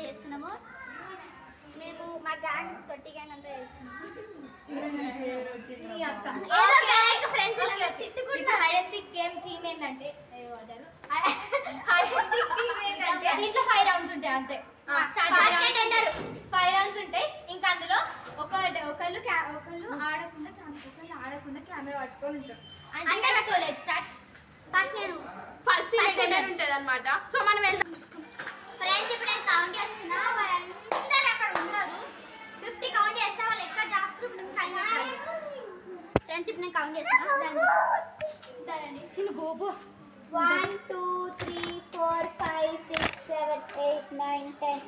చేస్తున్నాము. మేము మా గ్యాంగ్ తొట్టి గ్యాంగ్ అంతా చేస్తున్నాము. దీంట్లో 5 రౌండ్స్ ఉంటాయి అంతే. 5 రౌండ్స్ ఉంటాయి. ఇంకా అందులో ఒకళ్ళు ఆడకుండా కెమెరా పట్టుకొని ఉంటారు. ఫస్ట్ ఉంటుంది అనమాట. సో మనం వెళ్తాం ఫ్రెండ్స్. ఇప్పుడు నేను కౌంట్ చేస్తున్నా, వాళ్ళందరూ అక్కడ ఉండరు. 50 కౌంట్ చేస్తే వాళ్ళు ఎక్కడ దాచుకుంటూ ఫ్రెండ్స్. ఇప్పుడు నేను కౌంట్ చేస్తున్నా. చిన్న గోబో 1 2 3 4 5 6 7 8 9 10.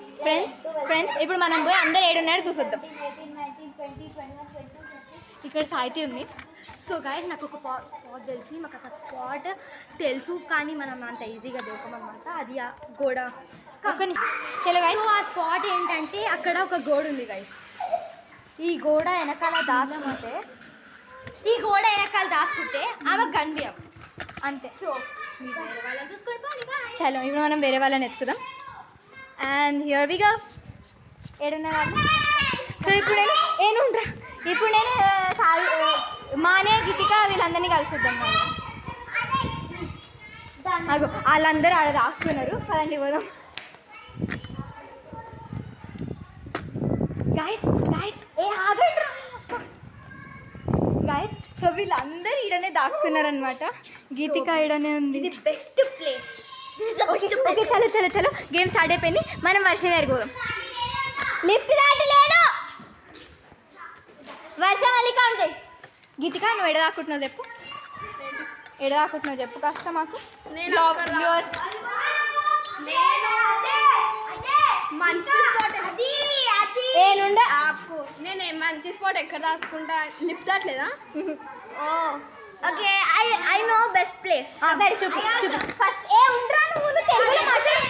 ఫ్రెండ్స్ ఇప్పుడు మనం పోయి అందరు 7 ఉన్నారో చూసొద్దాం. 18 19 20 21 22 ఇక్కడ సాహితీ ఉంది. సో గైస్ నాకు ఒక స్పాట్ తెలిసి, మాకు అసలు స్పాట్ తెలుసు కానీ మనం అంత ఈజీగా దొరకమన్నమాట. అది ఆ గోడ చలో గైస్. ఆ స్పాట్ ఏంటంటే అక్కడ ఒక గోడ ఉంది గైస్. ఈ గోడ వెనకాల దాచుకుంటే ఆమె కనిపించం అంతే. సో వేరే వాళ్ళని చూసుకొని చలో ఇప్పుడు మనం వేరే వాళ్ళని ఎత్తుకుదాం. And here we go. ఏడున్న వాళ్ళు. సో ఇప్పుడు నేను మానే గీతిక వీళ్ళందరినీ కలిసిద్దాం. అగో వాళ్ళందరూ ఆడ దాస్తున్నారు. పదండి పోదాం. గైస్ గైస్ సో వీళ్ళందరూ ఈడనే దాక్కున్నారనమాట. గీతిక ఈడనే ఉంది. ఇది బెస్ట్ ప్లేస్. ఓకే చలో గేమ్ స్టార్ట్ అయిపోయింది. మనం వర్షం దగ్గరికి పోదాం. లిఫ్ట్ దాటలేదు. వర్షం మళ్ళీ కౌంట్ చేయి. గీతిక నువ్వు ఎడదాకుంటున్నావు చెప్పు కాస్త మాకు. మంచి స్పాట్ నేను మంచి స్పాట్ ఎక్కడ దాచుకుంటా. లిఫ్ట్ దాట్లేదా? Okay I know best place. సరే చూపు. ఫస్ట్ ఉండరా నువ్వు తెలుగులో మాట్లాడు.